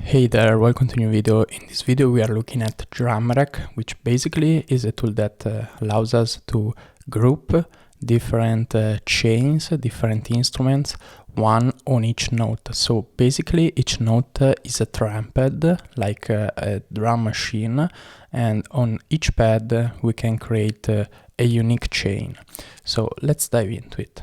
Hey there, welcome to a new video. In this video we are looking at drum rack, which basically is a tool that allows us to group different chains, different instruments, one on each note. So basically each note is a drum pad, like a drum machine, and on each pad we can create a unique chain. So let's dive into it.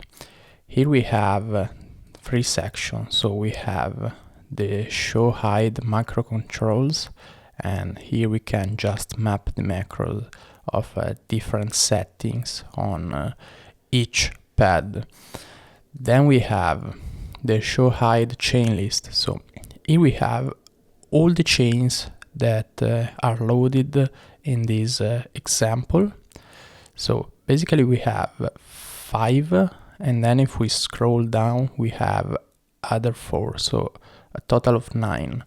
Here we have three sections. So we have the show hide macro controls, and here we can just map the macros of different settings on each pad. Then we have the show hide chain list. So here we have all the chains that are loaded in this example. So basically we have 5, and then if we scroll down we have other 4, so a total of 9.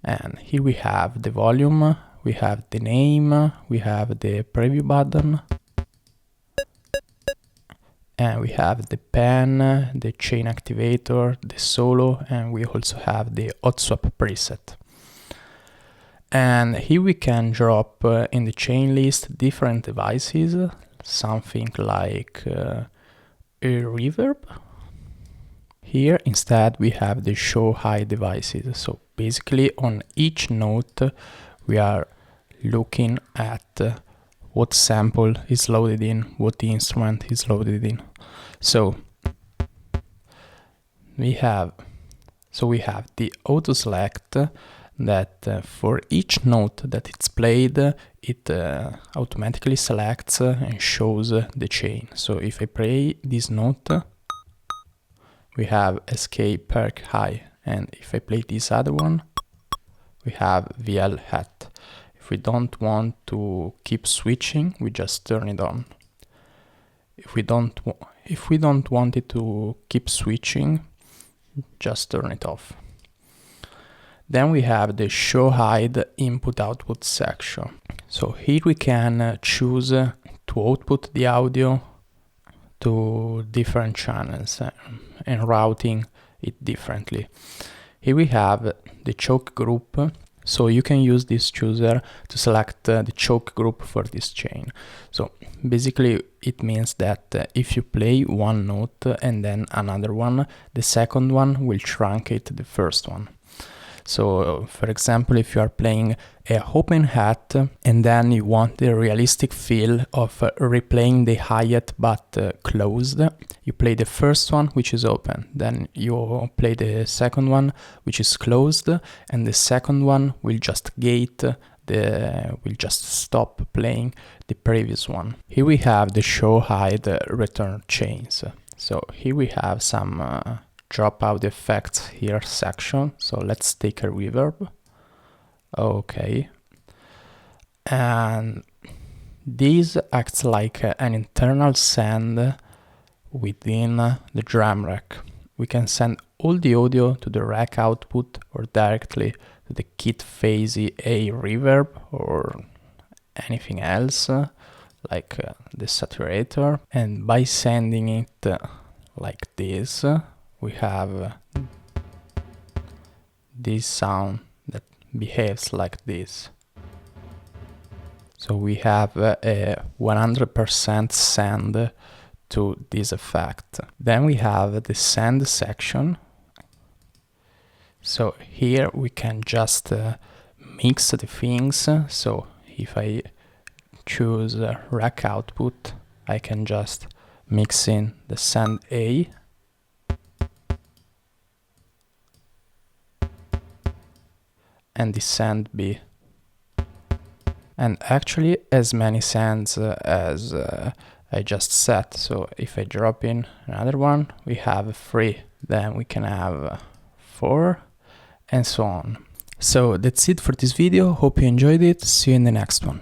And here we have the volume, we have the name, we have the preview button, and we have the pen, the chain activator, the solo, and we also have the hot swap preset. And here we can drop in the chain list different devices, something like a reverb. Here instead we have the show hide devices. So basically on each note we are looking at what sample is loaded in, what instrument is loaded in. So we have the auto select that for each note that it's played, it automatically selects and shows the chain. So if I play this note, we have escape perk high, and if I play this other one, we have VL hat. If we don't want to keep switching, we just turn it on. If we don't want it to keep switching, just turn it off. Then we have the show hide input output section. So here we can choose to output the audio to different channels and routing it differently. Here we have the choke group. So you can use this chooser to select the choke group for this chain. So basically it means that if you play one note and then another one, the second one will truncate the first one. So for example, if you are playing a open hat and then you want the realistic feel of replaying the hi-hat but closed, you play the first one, which is open, then you play the second one, which is closed, and the second one will just will just stop playing the previous one. Here we have the show hide return chains. So here we have some drop out effects here section. So let's take a reverb. Okay. And this acts like an internal send within the drum rack. We can send all the audio to the rack output or directly to the kit phase A reverb or anything else like the saturator. And by sending it like this, we have this sound that behaves like this. So we have a 100% send to this effect. Then we have the send section. So here we can just mix the things. So if I choose rack output, I can just mix in the send A and the send B, and actually as many sends as I just set. So if I drop in another one, we have 3, then we can have 4, and so on. So that's it for this video. Hope you enjoyed it. See you in the next one.